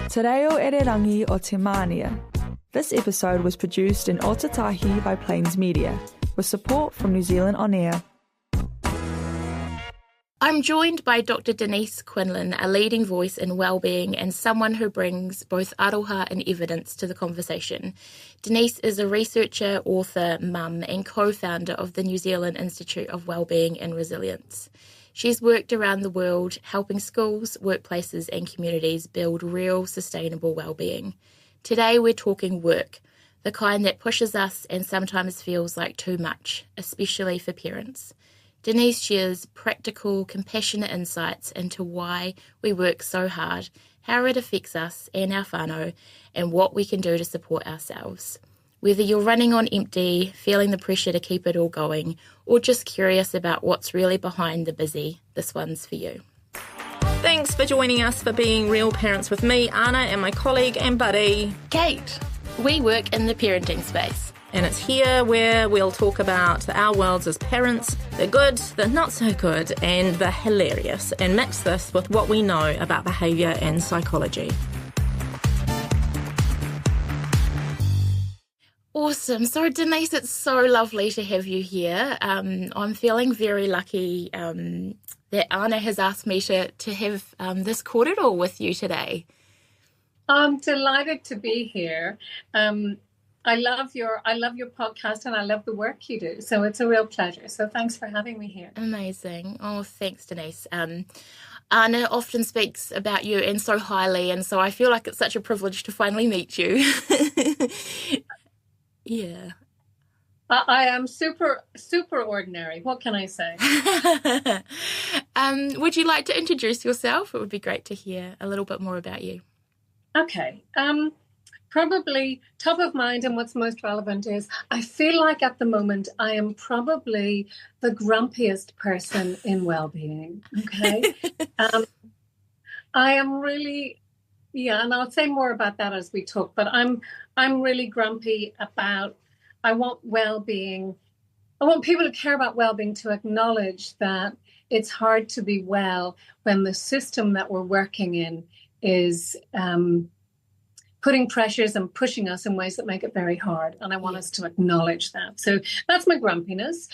Te reo ererangi o te mānia. This episode was produced in Otatahi by Plains Media, with support from New Zealand On Air. I'm joined by Dr Denise Quinlan, a leading voice in wellbeing and someone who brings both aroha and evidence to the conversation. Denise is a researcher, author, mum and co-founder of the New Zealand Institute of Wellbeing and Resilience. She's worked around the world helping schools, workplaces and communities build real sustainable wellbeing. Today we're talking work, the kind that pushes us and sometimes feels like too much, especially for parents. Denise shares practical, compassionate insights into why we work so hard, how it affects us and our whānau, and what we can do to support ourselves. Whether you're running on empty, feeling the pressure to keep it all going, or just curious about what's really behind the busy, this one's for you. Thanks for joining us for Being Real Parents with me, Anna, and my colleague and buddy, Kate. We work in the parenting space. And it's here where we'll talk about our worlds as parents, the good, the not so good, and the hilarious, and mix this with what we know about behaviour and psychology. Awesome. So, Denise, it's so lovely to have you here. I'm feeling very lucky that Anna has asked me to have this corridor with you today. I'm delighted to be here. I love your podcast and I love the work you do. So it's a real pleasure. So thanks for having me here. Amazing. Oh, thanks, Denise. Anna often speaks about you and so highly, and so I feel like it's such a privilege to finally meet you. Yeah. I am super ordinary. What can I say? Would you like to introduce yourself? It would be great to hear a little bit more about you. Okay. Probably top of mind and what's most relevant is I feel like at the moment I am probably the grumpiest person in wellbeing. Okay. I am really, and I'll say more about that as we talk, but I'm really grumpy about, I want well-being. I want people to care about well-being to acknowledge that it's hard to be well when the system that we're working in is putting pressures and pushing us in ways that make it very hard. And I want us to acknowledge that. So that's my grumpiness.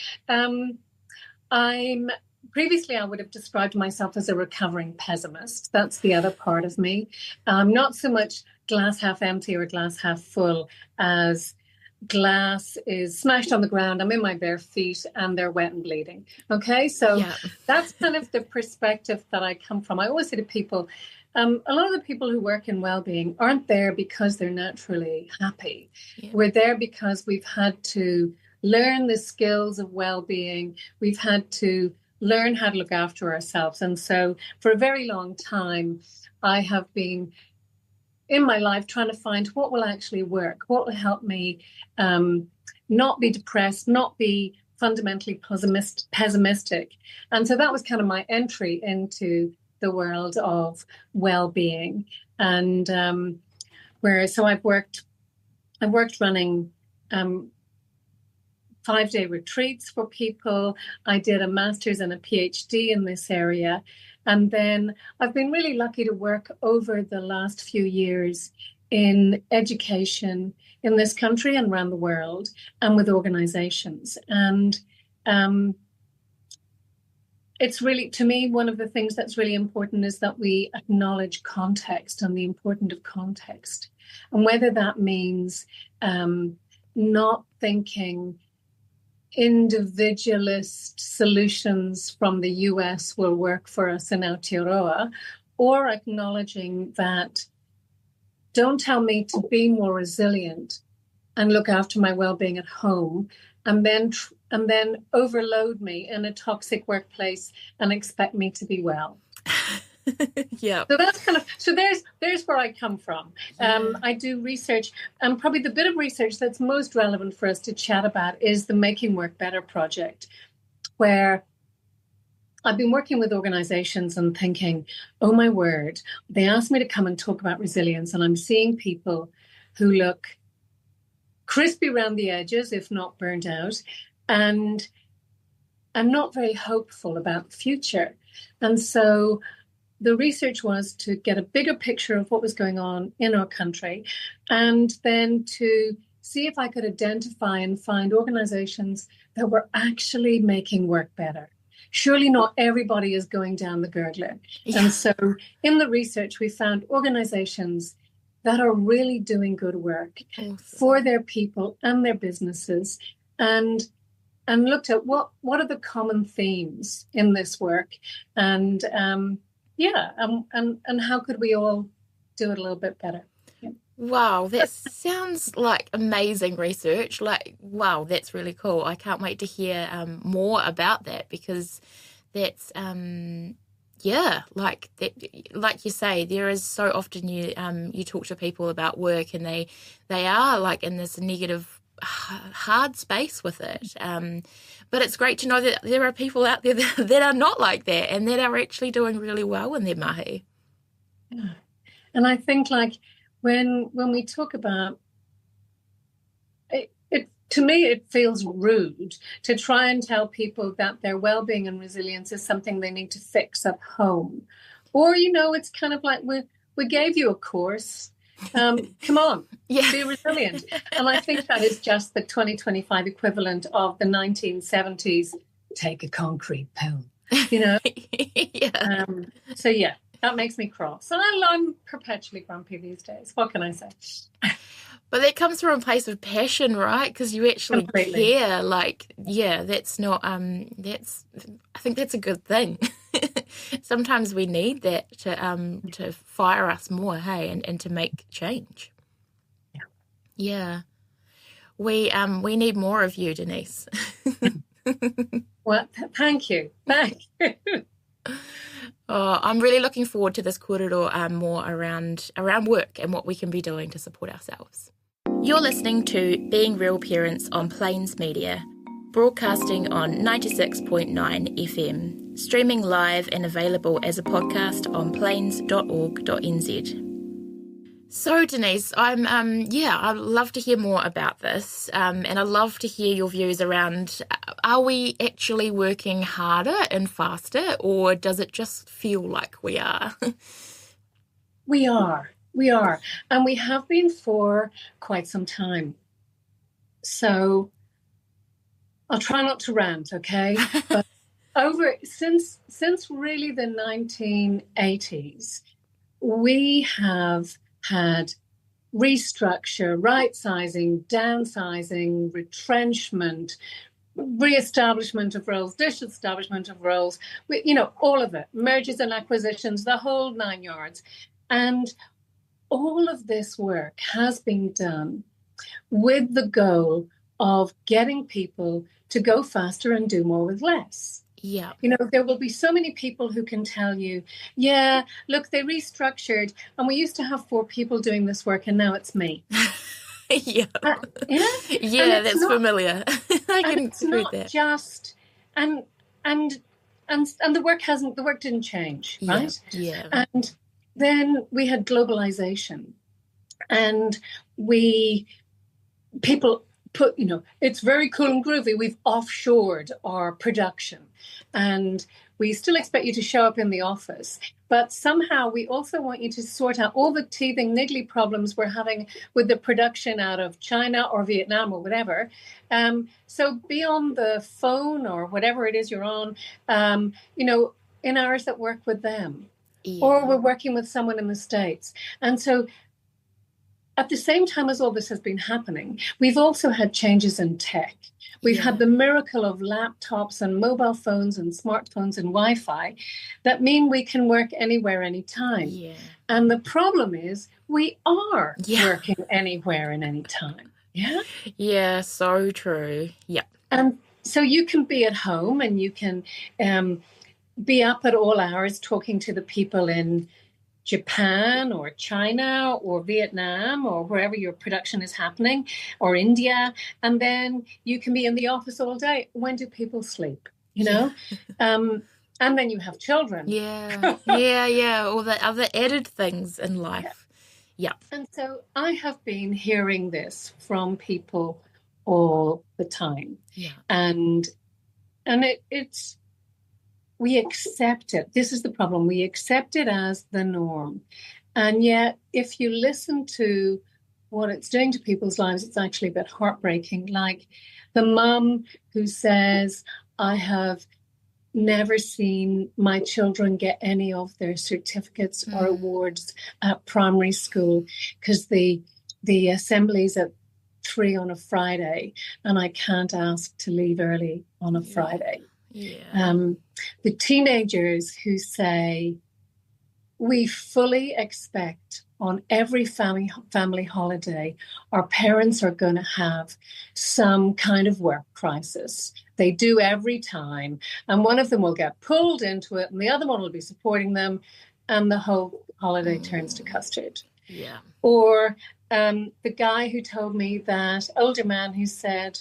Previously, I would have described myself as a recovering pessimist. That's the other part of me. Not so much glass half empty or glass half full as glass is smashed on the ground, I'm in my bare feet and they're wet and bleeding. Okay, so that's kind of the perspective that I come from. I always say to people, a lot of the people who work in well-being aren't there because they're naturally happy. Yeah. We're there because we've had to learn the skills of well-being. We've had to learn how to look after ourselves. And so for a very long time, I have been in my life trying to find what will actually work, what will help me not be depressed, not be fundamentally pessimistic. And so that was kind of my entry into the world of well-being. And so I've worked running 5-day retreats for people. I did a master's and a PhD in this area. And then I've been really lucky to work over the last few years in education in this country and around the world and with organizations. And it's really, to me, one of the things that's really important is that we acknowledge context and the importance of context. And whether that means not thinking individualist solutions from the US will work for us in Aotearoa, or acknowledging that don't tell me to be more resilient and look after my well-being at home and then overload me in a toxic workplace and expect me to be well. Yeah. So that's kind of, so there's where I come from. I do research, and probably the bit of research that's most relevant for us to chat about is the Making Work Better project, where I've been working with organizations and thinking, oh my word, they asked me to come and talk about resilience, and I'm seeing people who look crispy around the edges, if not burnt out, and I'm not very hopeful about the future. And so the research was to get a bigger picture of what was going on in our country, and then to see if I could identify and find organizations that were actually making work better. Surely not everybody is going down the gurgler. Yeah. And so in the research, we found organizations that are really doing good work for their people and their businesses, and looked at what are the common themes in this work, and how could we all do it a little bit better. Yeah. Wow, that sounds like amazing research. Like, wow, that's really cool. I can't wait to hear more about that, because that's like you say, there is so often you talk to people about work and they are like in this negative, hard space with it. But it's great to know that there are people out there that are not like that and that are actually doing really well in their mahi. Yeah. And I think, like, when we talk about it, to me, it feels rude to try and tell people that their well-being and resilience is something they need to fix at home. Or, it's kind of like, we gave you a course. Come on, be resilient. And I think that is just the 2025 equivalent of the 1970s, take a concrete pill, So, that makes me cross. And I'm perpetually grumpy these days. What can I say? But that comes from a place of passion, right? Because you actually care. Like, that's not, I think that's a good thing. Sometimes we need that to fire us more, hey, and to make change. Yeah. We need more of you, Denise. Well, thank you. Oh, I'm really looking forward to this korero more around work and what we can be doing to support ourselves. You're listening to Being Real Parents on Plains Media, broadcasting on 96.9 FM, streaming live and available as a podcast on plains.org.nz. So, Denise, I'd love to hear more about this, and I'd love to hear your views around, are we actually working harder and faster, or does it just feel like we are? We are, and we have been for quite some time. So I'll try not to rant, okay? But since really the 1980s, we have had restructure, right-sizing, downsizing, retrenchment, re-establishment of roles, disestablishment of roles, all of it, mergers and acquisitions, the whole 9 yards. And all of this work has been done with the goal of getting people to go faster and do more with less. Yeah. There will be so many people who can tell you, look, they restructured and we used to have 4 people doing this work and now it's me. That's familiar. I can agree with that. Just and the work didn't change, right? Yeah. And then we had globalization, and people put, it's very cool and groovy. We've offshored our production, and we still expect you to show up in the office. But somehow we also want you to sort out all the teething, niggly problems we're having with the production out of China or Vietnam or whatever. So be on the phone or whatever it is you're on, in hours that work with them. Yeah. Or we're working with someone in the States. And so at the same time as all this has been happening, we've also had changes in tech. We've had the miracle of laptops and mobile phones and smartphones and Wi-Fi that mean we can work anywhere, anytime. Yeah. And the problem is we are working anywhere and anytime. Yeah? Yeah, so true. Yeah. And so you can be at home and you can be up at all hours talking to the people in Japan or China or Vietnam or wherever your production is happening, or India, and then you can be in the office all day. When do people sleep? And then you have children. All the other added things in life. Yeah. And so I have been hearing this from people all the time. Yeah. And it's we accept it. This is the problem. We accept it as the norm. And yet, if you listen to what it's doing to people's lives, it's actually a bit heartbreaking. Like the mum who says, I have never seen my children get any of their certificates or awards at primary school because the assembly's at 3 on a Friday and I can't ask to leave early on a Friday. The teenagers who say, we fully expect on every family holiday, our parents are going to have some kind of work crisis. They do every time. And one of them will get pulled into it and the other one will be supporting them. And the whole holiday turns to custard. Yeah. Or the guy who told me that, older man who said,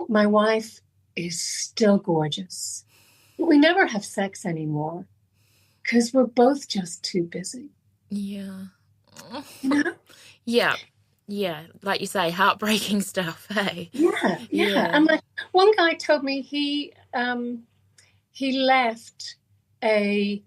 my wife is still gorgeous. But we never have sex anymore because we're both just too busy. Yeah. You know? Yeah. Yeah. Like you say, heartbreaking stuff, hey? Yeah. And like one guy told me he left a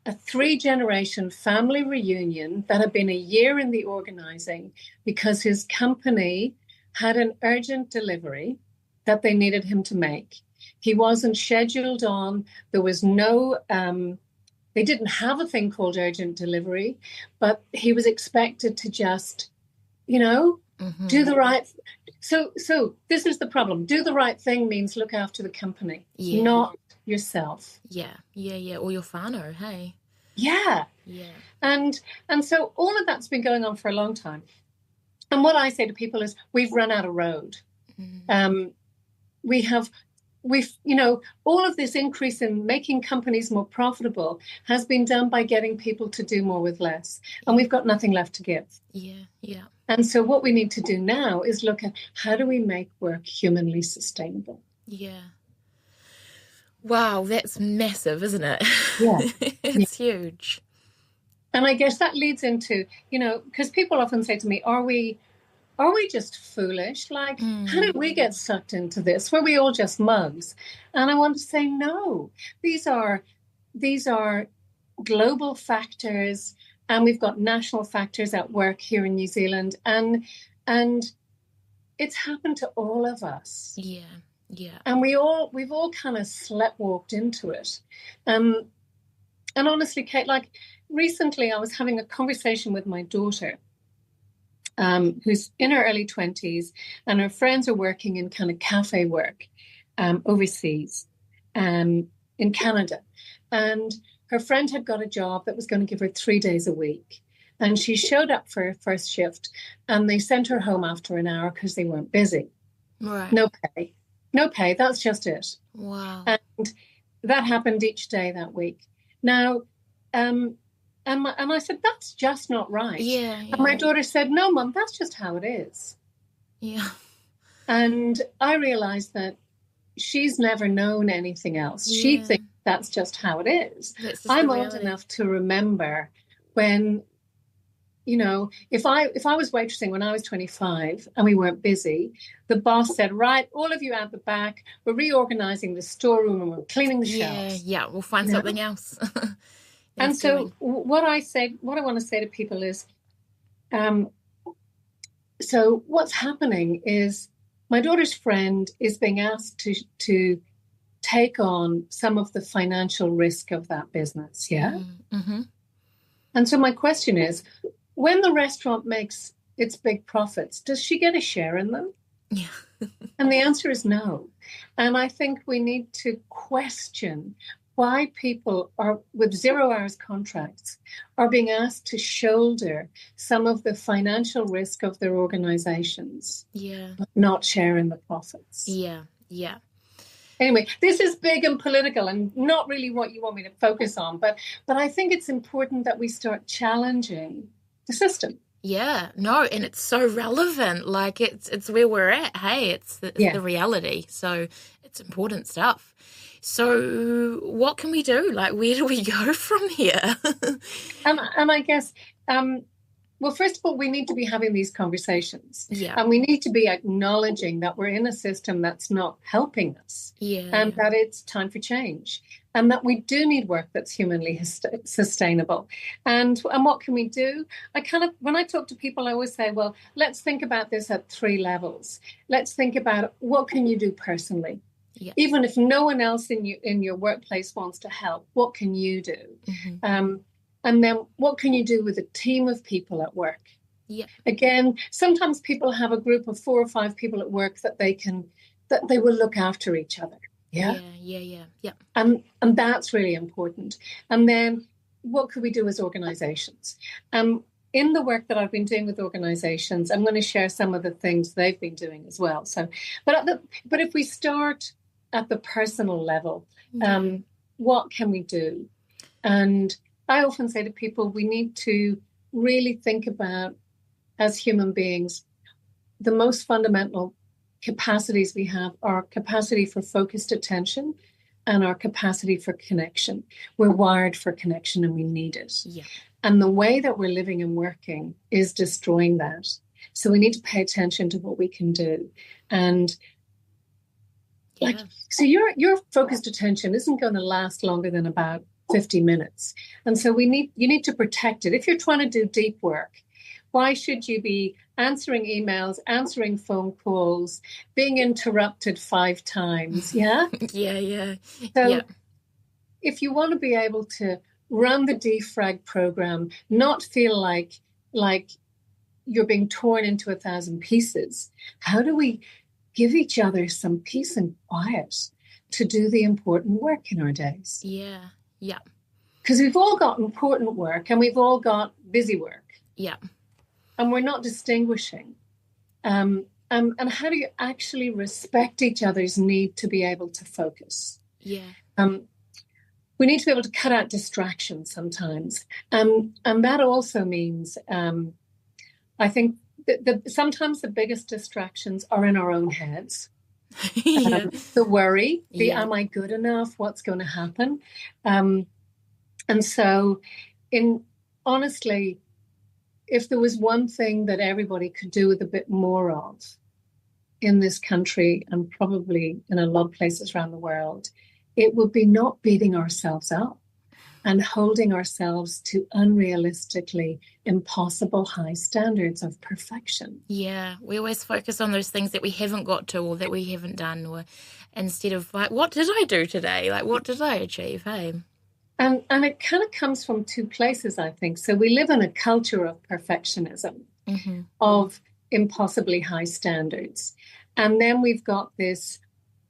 3-generation family reunion that had been a year in the organizing because his company had an urgent delivery that they needed him to make. He wasn't scheduled on. There was no, they didn't have a thing called urgent delivery, but he was expected to just, do the right. So this is the problem. Do the right thing means look after the company, not yourself. Yeah. Or your whānau, hey? Yeah. And so all of that's been going on for a long time. And what I say to people is we've run out of road. We've all of this increase in making companies more profitable has been done by getting people to do more with less. And we've got nothing left to give. Yeah. And so what we need to do now is look at how do we make work humanly sustainable? Yeah. Wow, that's massive, isn't it? Yeah. It's huge. And I guess that leads into, because people often say to me, are we just foolish? Like, how did we get sucked into this? Were we all just mugs? And I want to say, no, these are global factors, and we've got national factors at work here in New Zealand. And it's happened to all of us. Yeah. And we've all kind of sleptwalked into it. And honestly, Kate, like recently I was having a conversation with my daughter, who's in her early 20s, and her friends are working in kind of cafe work overseas in Canada. And her friend had got a job that was going to give her 3 days a week. And she showed up for her first shift, and they sent her home after an hour because they weren't busy. Right. No pay. That's just it. Wow. And that happened each day that week. Now, and I said, that's just not right. Yeah. And my daughter said, no, Mum, that's just how it is. Yeah. And I realized that she's never known anything else. Yeah. She thinks that's just how it is. I'm old enough to remember when, if I was waitressing when I was 25 and we weren't busy, the boss said, right, all of you out the back, we're reorganizing the storeroom and we're cleaning the shelves. Yeah, we'll find something else. And so what I want to say to people is, so what's happening is my daughter's friend is being asked to take on some of the financial risk of that business. Yeah. Mm-hmm. And so my question is, when the restaurant makes its big profits, does she get a share in them? Yeah. And the answer is no. And I think we need to question why people are with 0 hours contracts are being asked to shoulder some of the financial risk of their organizations, but not share in the profits. Yeah. Anyway, this is big and political and not really what you want me to focus on, but I think it's important that we start challenging the system. Yeah, no, and it's so relevant. Like it's where we're at. Hey, it's the reality. So it's important stuff. So what can we do? Like, where do we go from here? And I guess Well, first of all, we need to be having these conversations. Yeah. And we need to be acknowledging that we're in a system that's not helping us. Yeah. And that it's time for change. And that we do need work that's humanly sustainable. And what can we do? When I talk to people, I always say, well, let's think about this at 3 levels. Let's think about what can you do personally? Yeah. Even if no one else in your workplace wants to help, what can you do? Mm-hmm. And then what can you do with a team of people at work? Yeah. Again, sometimes people have a group of 4 or 5 people at work that they will look after each other. Yeah. And that's really important. And then what could we do as organizations? In the work that I've been doing with organizations, I'm going to share some of the things they've been doing as well. So, but if we start at the personal level, what can we do? And I often say to people, we need to really think about, as human beings, the most fundamental capacities we have are capacity for focused attention and our capacity for connection. We're wired for connection and we need it. Yeah. And the way that we're living and working is destroying that. So we need to pay attention to what we can do. And so your focused attention isn't going to last longer than about 50 minutes. And so you need to protect it. If you're trying to do deep work, why should you be answering emails, answering phone calls, being interrupted 5 times? Yeah? Yeah. So if you want to be able to run the defrag program, not feel like you're being torn into 1,000 pieces, how do we give each other some peace and quiet to do the important work in our days? Yeah. Because we've all got important work and we've all got busy work. Yeah. And we're not distinguishing. And how do you actually respect each other's need to be able to focus? Yeah. We need to be able to cut out distractions sometimes. And that also means, I think, sometimes the biggest distractions are in our own heads. The worry, am I good enough? What's going to happen? And so, honestly, if there was one thing that everybody could do with a bit more of in this country and probably in a lot of places around the world, it would be not beating ourselves up and holding ourselves to unrealistically impossible high standards of perfection. Yeah, we always focus on those things that we haven't got to or that we haven't done, or instead of like, what did I do today? Like, what did I achieve? Hey. And it kind of comes from 2 places, I think. So we live in a culture of perfectionism, of impossibly high standards. And then we've got this,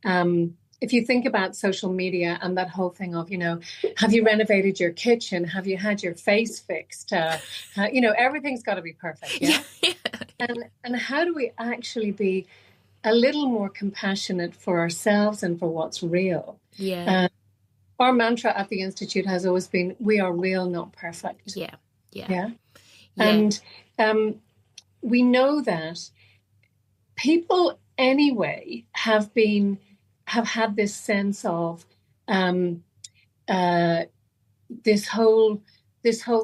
if you think about social media and that whole thing of, have you renovated your kitchen? Have you had your face fixed? Everything's got to be perfect. Yeah. And how do we actually be a little more compassionate for ourselves and for what's real? Yeah. Our mantra at the Institute has always been, we are real, not perfect. Yeah. And we know that people anyway have had this sense of this whole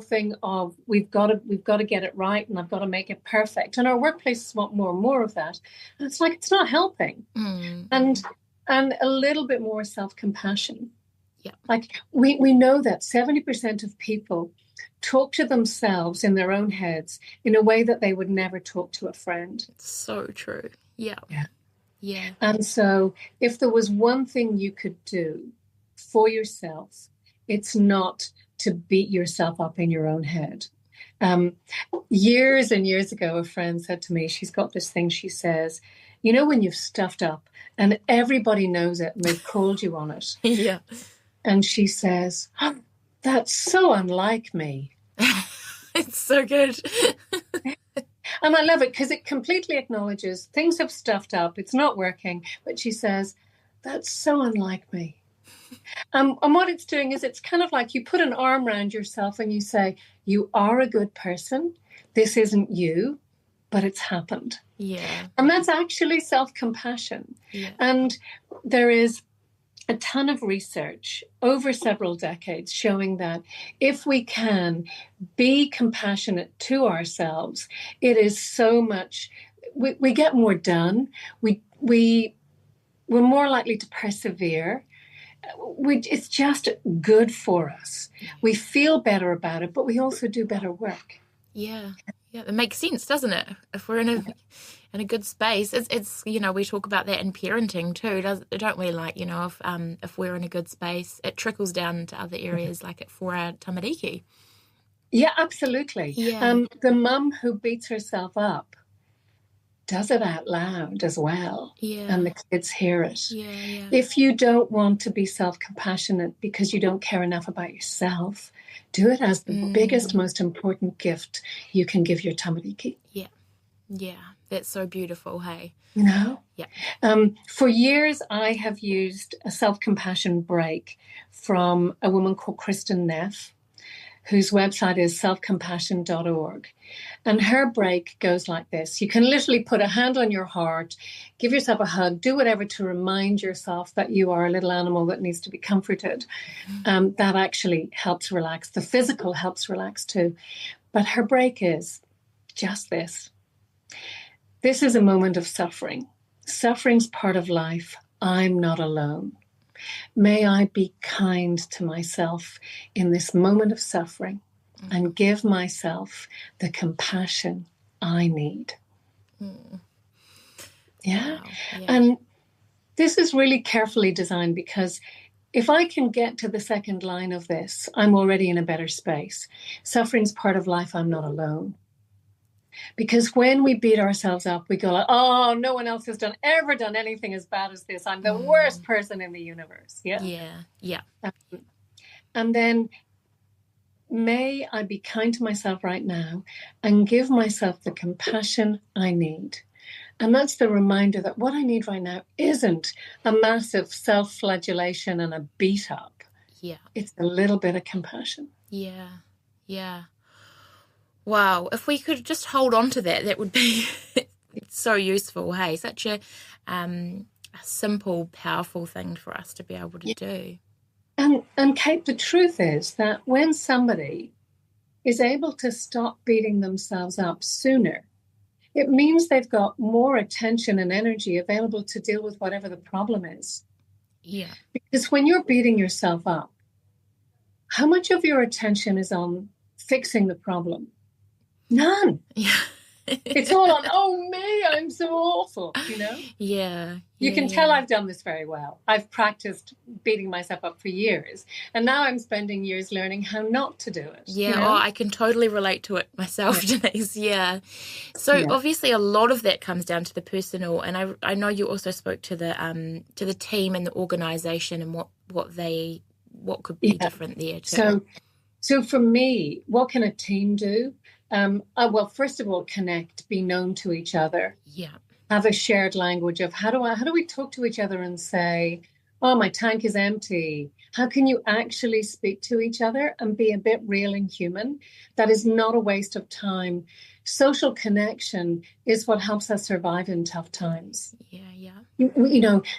thing of we've got to get it right and I've got to make it perfect. And our workplaces want more and more of that. And it's like it's not helping. And a little bit more self-compassion. Yeah. Like we know that 70% of people talk to themselves in their own heads in a way that they would never talk to a friend. It's so true. Yeah. And so if there was one thing you could do for yourself, it's not to beat yourself up in your own head. Years and years ago, a friend said to me, she's got this thing, she says, when you've stuffed up and everybody knows it and they've called you on it. Yeah. And she says, oh, that's so unlike me. It's so good. And I love it because it completely acknowledges things have stuffed up. It's not working. But she says, that's so unlike me. And what it's doing is it's kind of like you put an arm around yourself and you say, you are a good person. This isn't you, but it's happened. Yeah. And that's actually self-compassion. Yeah. And there is a ton of research over several decades showing that if we can be compassionate to ourselves, it is so much, we get more done. We're more likely to persevere. It's just good for us. We feel better about it, but we also do better work. Yeah, it makes sense, doesn't it? If we're in a good space, it's we talk about that in parenting too, don't we? Like, if we're in a good space, it trickles down to other areas, like for our tamariki. Yeah, absolutely. Yeah. The mum who beats herself up does it out loud as well. Yeah. And the kids hear it. Yeah. If you don't want to be self-compassionate because you don't care enough about yourself, do it as the biggest, most important gift you can give your tamariki. Yeah. That's so beautiful, hey? Yeah. For years, I have used a self-compassion break from a woman called Kristen Neff, whose website is selfcompassion.org. And her break goes like this. You can literally put a hand on your heart, give yourself a hug, do whatever to remind yourself that you are a little animal that needs to be comforted. That actually helps relax. The physical helps relax too. But her break is just this. This is a moment of suffering. Suffering's part of life. I'm not alone. May I be kind to myself in this moment of suffering and give myself the compassion I need. Yeah. Wow. Yeah. And this is really carefully designed because if I can get to the second line of this, I'm already in a better space. Suffering's part of life. I'm not alone. Because when we beat ourselves up, we go, oh, no one else has ever done anything as bad as this. I'm the worst person in the universe. Yeah. And then may I be kind to myself right now and give myself the compassion I need. And that's the reminder that what I need right now isn't a massive self-flagellation and a beat up. Yeah. It's a little bit of compassion. Yeah. Wow, if we could just hold on to that would be so useful, hey? Such a simple, powerful thing for us to be able to do. And Kate, the truth is that when somebody is able to stop beating themselves up sooner, it means they've got more attention and energy available to deal with whatever the problem is. Yeah. Because when you're beating yourself up, how much of your attention is on fixing the problem? None. Yeah. It's all on, oh, me, I'm so awful, Yeah. You can tell I've done this very well. I've practiced beating myself up for years. And now I'm spending years learning how not to do it. Yeah, I can totally relate to it myself, Denise. Yeah. So obviously a lot of that comes down to the personal. And I know you also spoke to the team and the organisation and what could be different there too. So for me, what can a team do? Well, first of all, connect, be known to each other. Yeah. Have a shared language of how do we talk to each other and say, oh, my tank is empty. How can you actually speak to each other and be a bit real and human? That is not a waste of time. Social connection is what helps us survive in tough times. Yeah.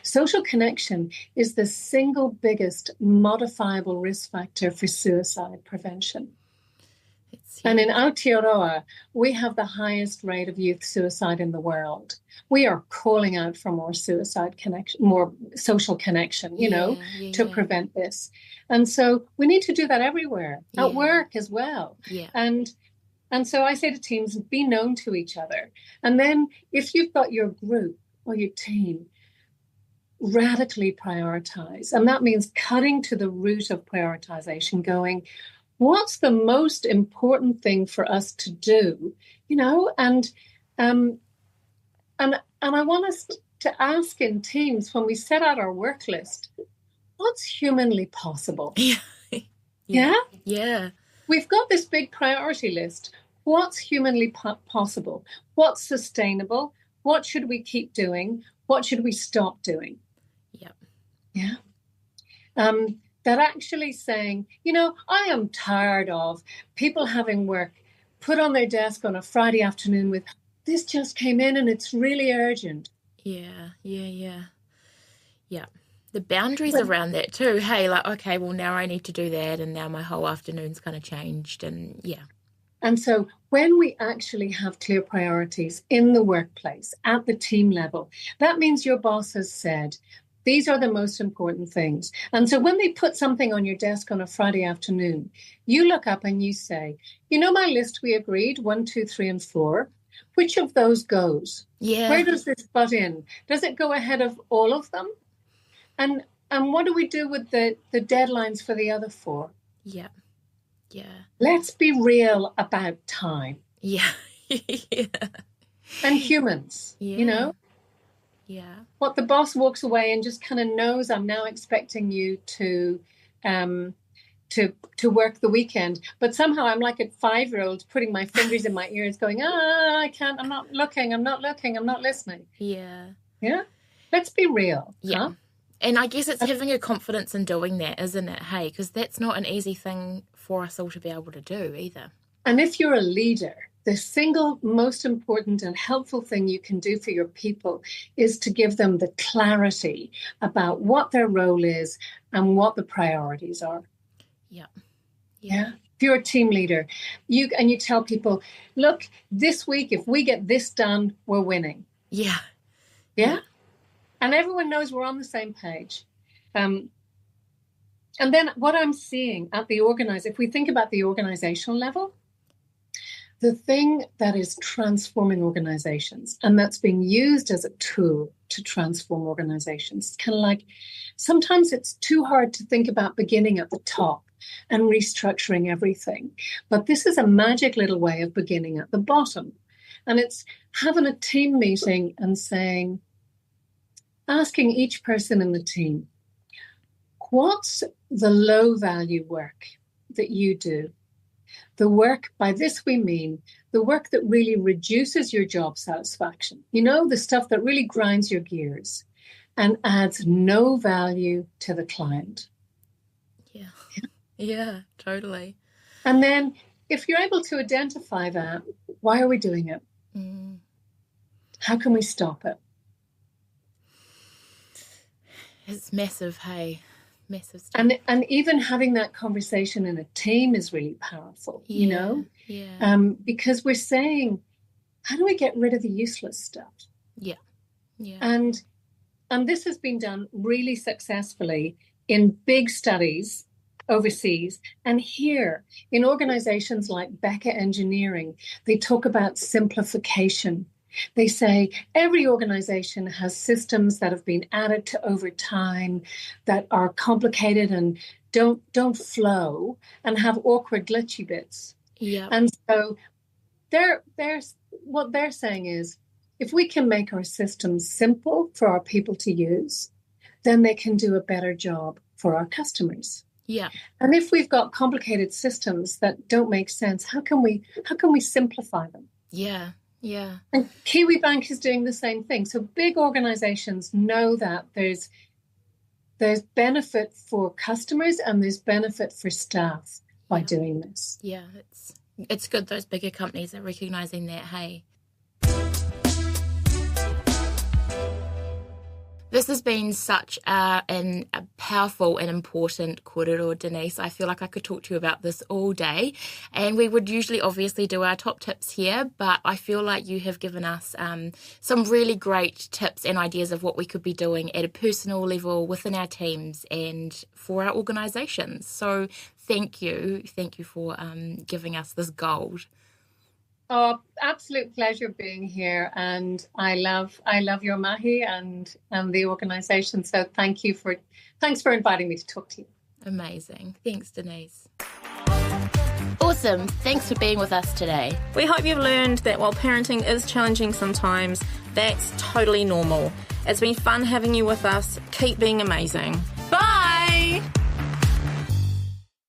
Social connection is the single biggest modifiable risk factor for suicide prevention. And in Aotearoa, we have the highest rate of youth suicide in the world. We are calling out for more suicide connection, more social connection, to prevent this. And so we need to do that everywhere, at work as well. Yeah. And so I say to teams, be known to each other. And then if you've got your group or your team, radically prioritize. And that means cutting to the root of prioritization, going, what's the most important thing for us to do, and I want us to ask in teams when we set out our work list, what's humanly possible? Yeah. We've got this big priority list. What's humanly possible? What's sustainable? What should we keep doing? What should we stop doing? Yeah. That actually saying, I am tired of people having work put on their desk on a Friday afternoon with, this just came in and it's really urgent. Yeah. The boundaries around that too. Hey, like, okay, well, now I need to do that, and now my whole afternoon's kind of changed, and yeah. And so when we actually have clear priorities in the workplace, at the team level, that means your boss has said, these are the most important things. And so when they put something on your desk on a Friday afternoon, you look up and you say, you know, my list we agreed, 1, 2, 3, and 4. Which of those goes? Yeah. Where does this butt in? Does it go ahead of all of them? And what do we do with the deadlines for the other 4? Yeah. Yeah. Let's be real about time. Yeah. Yeah. And humans, Yeah. you know? Yeah. What the boss walks away and just kind of knows, I'm now expecting you to work the weekend. But somehow I'm like a 5-year-old putting my fingers in my ears going, I can't, I'm not looking, I'm not listening. Yeah. Yeah. Let's be real. Yeah. Huh? And I guess it's having a confidence in doing that, isn't it? Hey, because that's not an easy thing for us all to be able to do either. And if you're a leader, the single most important and helpful thing you can do for your people is to give them the clarity about what their role is and what the priorities are. Yeah. Yeah. If you're a team leader, you tell people, look, this week, if we get this done, we're winning. Yeah. Yeah. And everyone knows we're on the same page. And then what I'm seeing at if we think about the organizational level, the thing that is transforming organizations and that's being used as a tool to transform organizations, it's kind of like sometimes it's too hard to think about beginning at the top and restructuring everything. But this is a magic little way of beginning at the bottom. And it's having a team meeting and asking each person in the team, what's the low value work that you do? The work, by this we mean the work that really reduces your job satisfaction. You know, the stuff that really grinds your gears and adds no value to the client. Yeah. Yeah, totally. And then if you're able to identify that, why are we doing it? How can we stop it? It's massive, hey. Massive stuff. And even having that conversation in a team is really powerful, you know? Yeah. Because we're saying, how do we get rid of the useless stuff? Yeah. Yeah. And this has been done really successfully in big studies overseas. And here in organizations like Becca Engineering, they talk about simplification. They say every organization has systems that have been added to over time that are complicated and don't flow and have awkward glitchy bits. Yeah. And so what they're saying is if we can make our systems simple for our people to use, then they can do a better job for our customers. Yeah. And if we've got complicated systems that don't make sense, how can we simplify them? Yeah. Yeah. And Kiwi Bank is doing the same thing. So big organizations know that there's benefit for customers and there's benefit for staff by doing this. Yeah, it's good those bigger companies are recognizing that, hey. This has been such a powerful and important kōrero, Denise. I feel like I could talk to you about this all day. And we would usually obviously do our top tips here, but I feel like you have given us some really great tips and ideas of what we could be doing at a personal level within our teams and for our organisations. So thank you. Thank you for giving us this gold. Oh, absolute pleasure being here, and I love your mahi and the organisation. So thanks for inviting me to talk to you. Amazing. Thanks, Denise. Awesome. Thanks for being with us today. We hope you've learned that while parenting is challenging sometimes, that's totally normal. It's been fun having you with us. Keep being amazing.